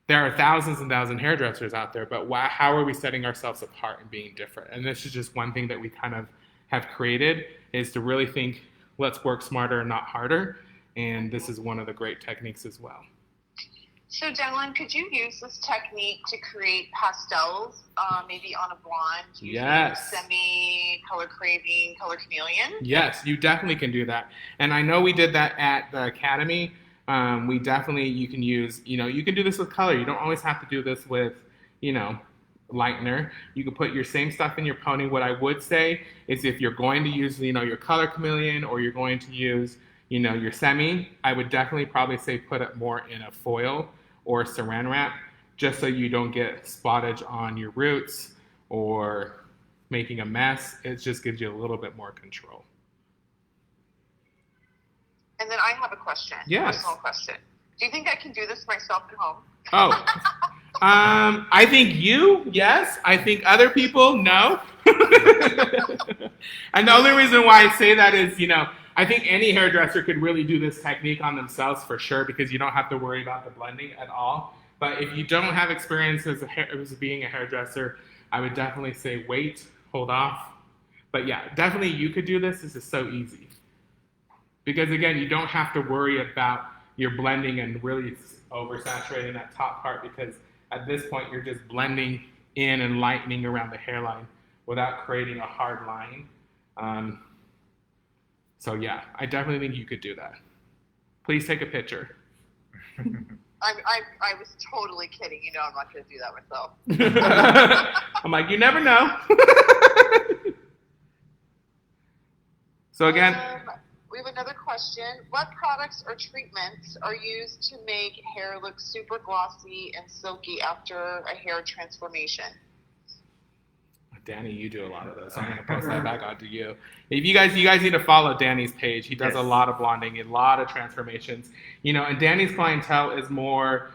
there are thousands and thousands of hairdressers out there, but how are we setting ourselves apart and being different? And this is just one thing that we kind of have created, is to really think, let's work smarter and not harder. And this is one of the great techniques as well. So, Dallan, could you use this technique to create pastels, maybe on a blonde, using Yes. semi-color craving, color chameleon? Yes, you definitely can do that. And I know we did that at the Academy. You can use, you can do this with color. You don't always have to do this with, lightener. You can put your same stuff in your pony. What I would say is if you're going to use, your color chameleon, or you're going to use, your semi, I would definitely probably say put it more in a foil or saran wrap, just so you don't get spottage on your roots or making a mess. It just gives you a little bit more control. And then I have a question. Yes. Personal question. Do you think I can do this myself at home? Oh, I think yes. I think other people, no. And the only reason why I say that is, I think any hairdresser could really do this technique on themselves for sure, because you don't have to worry about the blending at all. But if you don't have experience as being a hairdresser, I would definitely say wait, hold off. But yeah, definitely you could do this. This is so easy. Because again, you don't have to worry about your blending and really oversaturating that top part, because at this point you're just blending in and lightening around the hairline without creating a hard line. So yeah, I definitely think you could do that. Please take a picture. I was totally kidding. I'm not going to do that myself. I'm like, you never know. So again, we have another question. What products or treatments are used to make hair look super glossy and silky after a hair transformation? Danny, you do a lot of those. So I'm going to post that back onto you. If you guys need to follow Danny's page. He does a lot of blonding, a lot of transformations. And Danny's clientele is more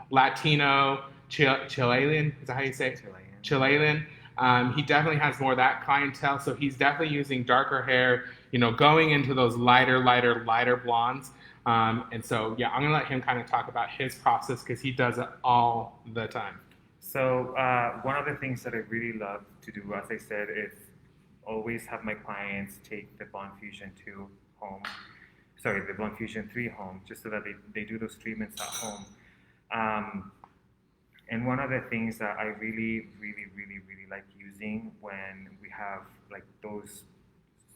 Latino, Chilean. Is that how you say it? Chilean. He definitely has more of that clientele. So he's definitely using darker hair, going into those lighter blondes. And so, yeah, I'm going to let him kind of talk about his process, because he does it all the time. So one of the things that I really love to do, as I said, is always have my clients take the Blonde Fusion 2 home. Sorry, the Blonde Fusion 3 home, just so that they do those treatments at home. And one of the things that I really like using when we have like those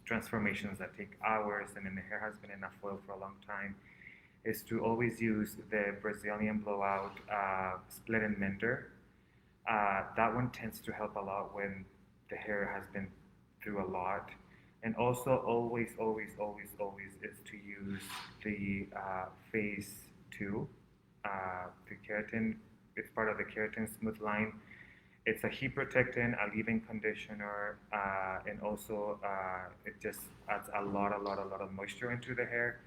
transformations that take hours and then the hair has been in a foil for a long time, is to always use the Brazilian Blowout Split and Mender. That one tends to help a lot when the hair has been through a lot. And also always is to use the Phase 2, the keratin. It's part of the Keratin Smooth line. It's a heat protectant, a leave-in conditioner, and also it just adds a lot of moisture into the hair,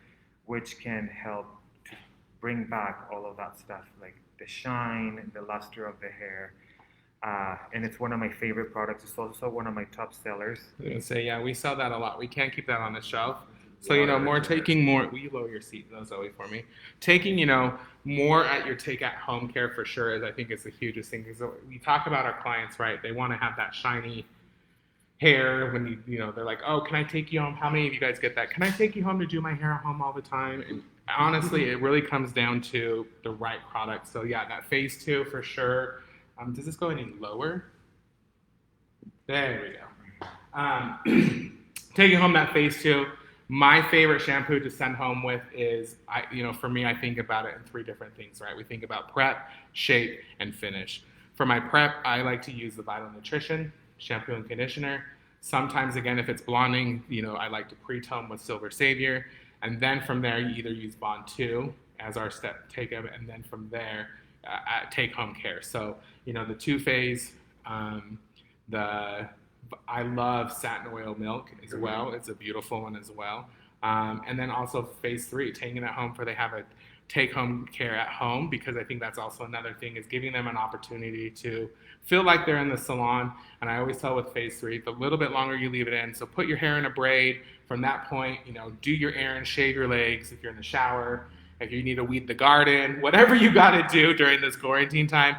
which can help to bring back all of that stuff, like the shine, the luster of the hair. And it's one of my favorite products. It's also one of my top sellers. I was going to say, yeah, we sell that a lot. We can't keep that on the shelf. So, taking more, will you lower your seat, Zoe, for me? Taking, more at your take-at-home care for sure is, I think, is the hugest thing. Because we talk about our clients, right? They want to have that shiny hair when they're like, oh, can I take you home? How many of you guys get that? Can I take you home to do my hair at home all the time? And honestly, it really comes down to the right product. So, yeah, that Phase 2 for sure. Does this go any lower? There we go. Taking home that Phase 2. My favorite shampoo to send home with is, for me, I think about it in 3 different things, right? We think about prep, shape, and finish. For my prep, I like to use the Vital Nutrition shampoo and conditioner. Sometimes, again, if it's blonding, I like to pre-tone with Silver Savior. And then from there, you either use Bond 2 as our step take-up, and then from there, take-home care. So, the 2-phase, I love satin oil milk as well. It's a beautiful one as well. And then also Phase 3, taking it home for they have a take home care at home, because I think that's also another thing, is giving them an opportunity to feel like they're in the salon. And I always tell with phase 3, the little bit longer you leave it in, so put your hair in a braid. From that point, do your errands, shave your legs if you're in the shower, if you need to weed the garden, whatever you got to do during this quarantine time,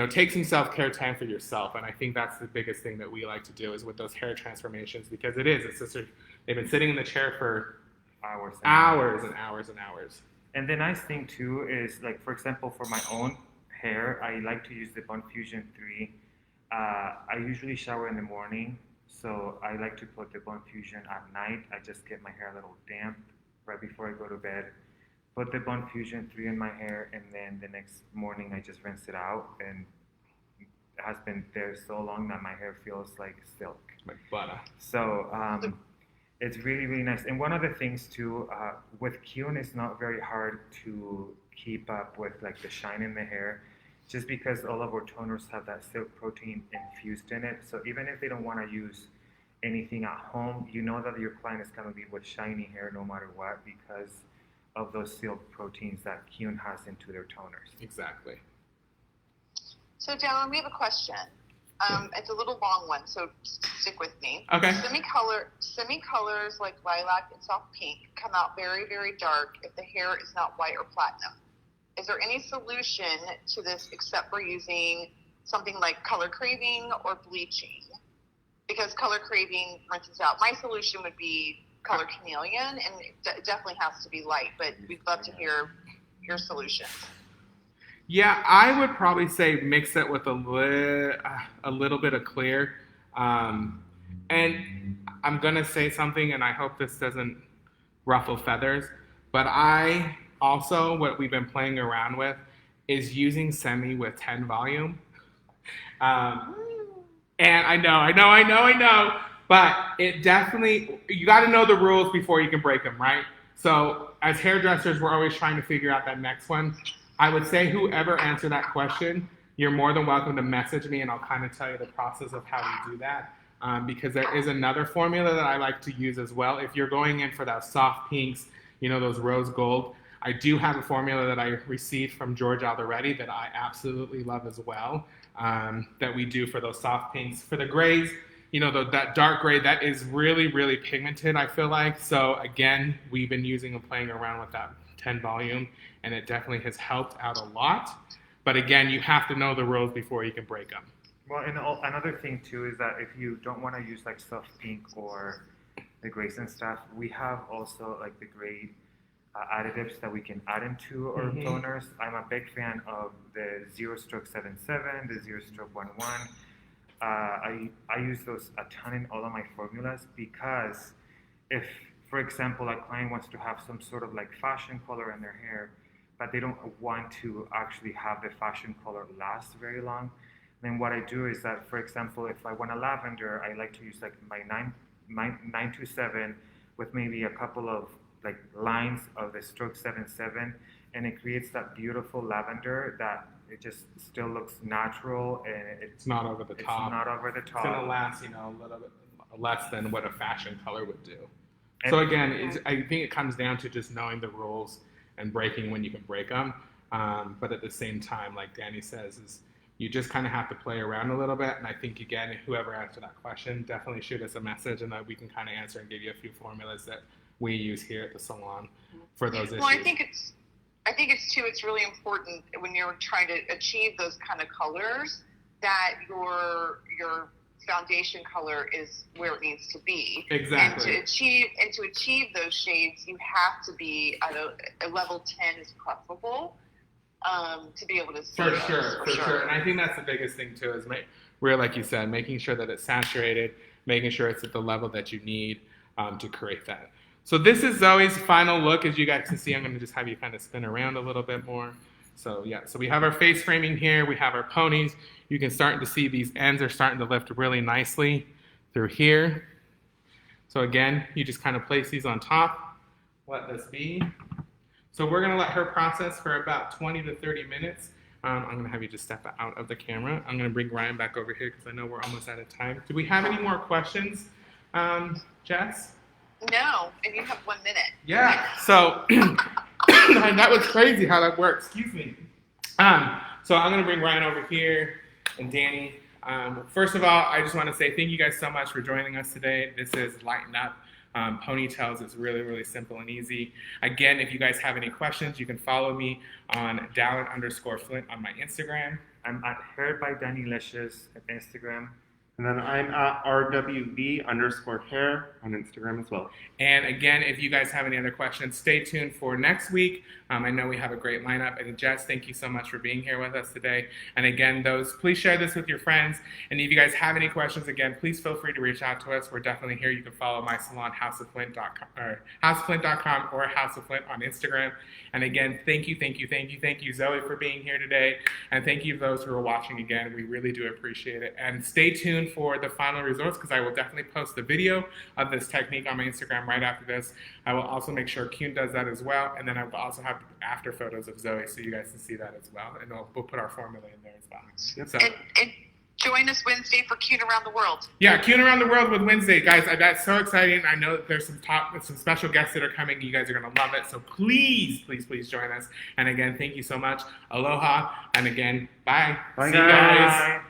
take some self-care time for yourself. And I think that's the biggest thing that we like to do is with those hair transformations, because it's just they've been sitting in the chair for hours and hours and hours. And the nice thing too is, like, for example, for my own hair, I like to use the Bond Fusion 3. I usually shower in the morning, so I like to put the Bond Fusion at night. I just get my hair a little damp right before I go to bed. Put the Bond Fusion 3 in my hair, and then the next morning I just rinse it out, and it has been there so long that my hair feels like silk. Like butter. So it's really, really nice. And one of the things too, with Keune, it's not very hard to keep up with like the shine in the hair, just because all of our toners have that silk protein infused in it. So even if they don't want to use anything at home, you know that your client is going to be with shiny hair no matter what, because of those silk proteins that Keune has into their toners. Exactly. So Dallan, we have a question. It's a little long one, so stick with me. Okay. Semi-colors like lilac and soft pink come out very, very dark if the hair is not white or platinum. Is there any solution to this except for using something like color craving or bleaching? Because color craving rinses out. My solution would be color chameleon, and it definitely has to be light, but we'd love to hear your solutions. Yeah, I would probably say mix it with a little bit of clear. And I'm going to say something, and I hope this doesn't ruffle feathers, but I also, what we've been playing around with is using semi with 10 volume. And I know, but it definitely, you got to know the rules before you can break them, right? So as hairdressers, we're always trying to figure out that next one. I would say whoever answered that question, you're more than welcome to message me, and I'll kind of tell you the process of how we do that. Because there is another formula that I like to use as well. If you're going in for that soft pinks, those rose gold, I do have a formula that I received from George Alderetti that I absolutely love as well, that we do for those soft pinks. For the grays, that dark gray, that is really, really pigmented, I feel like. So again, we've been using and playing around with that 10 volume, and it definitely has helped out a lot. But again, you have to know the rules before you can break them. Well, and another thing too is that if you don't want to use like soft pink or the grays and stuff, we have also like the gray additives that we can add into our toners. I'm a big fan of the 0-stroke 77, the 0-stroke 11. I use those a ton in all of my formulas, because if, for example, a client wants to have some sort of like fashion color in their hair, but they don't want to actually have the fashion color last very long, then what I do is that, for example, if I want a lavender, I like to use like my 927 with maybe a couple of like lines of the stroke 77, and it creates that beautiful lavender that it just still looks natural, and it's not over the top. It's not over the top. It's gonna last, a little bit less than what a fashion color would do. So again, I think it comes down to just knowing the rules and breaking when you can break them. But at the same time, like Danny says, is you just kind of have to play around a little bit. And I think, again, whoever answered that question, definitely shoot us a message, and that we can kind of answer and give you a few formulas that we use here at the salon for those issues. Well, I think it's really important when you're trying to achieve those kind of colors that your foundation color is where it needs to be. Exactly. And to achieve those shades, you have to be at a level 10 is preferable to be able to see for sure. And I think that's the biggest thing too, is like you said, making sure that it's saturated, making sure it's at the level that you need to create that. So this is Zoe's final look. As you guys can see, I'm going to just have you kind of spin around a little bit more. So yeah, so we have our face framing here. We have our ponies. You can start to see these ends are starting to lift really nicely through here. So again, you just kind of place these on top. Let this be. So we're going to let her process for about 20 to 30 minutes. I'm going to have you just step out of the camera. I'm going to bring Ryan back over here because I know we're almost out of time. Do we have any more questions, Jess? No, and you have 1 minute. Yeah. So That was crazy how that works. Excuse me. So I'm going to bring Ryan over here and Danny. First of all, I just want to say thank you guys so much for joining us today. This is Lighten Up. Ponytails is really, really simple and easy. Again, if you guys have any questions, you can follow me on Dallan_Flint on my Instagram. I'm at Hair by Danny Licious at Instagram. And then I'm at RWB_hair on Instagram as well. And again, if you guys have any other questions, stay tuned for next week. I know we have a great lineup. And Jess, thank you so much for being here with us today. And again, please share this with your friends. And if you guys have any questions, again, please feel free to reach out to us. We're definitely here. You can follow my salon, houseflint.com or House of Flint on Instagram. And again, thank you, Zoe, for being here today. And thank you to those who are watching again. We really do appreciate it. And stay tuned for the final results, because I will definitely post the video of this technique on my Instagram right after this. I will also make sure Keune does that as well, and then I will also have after photos of Zoe so you guys can see that as well, and we'll put our formula in there as well. So, and join us Wednesday for Keune Around the World. Yeah, Keune Around the World with Wednesday, guys. That's so exciting. I know that there's some special guests that are coming. You guys are gonna love it. So please join us. And again, thank you so much. Aloha, and again, bye. Bye, See you guys. guys.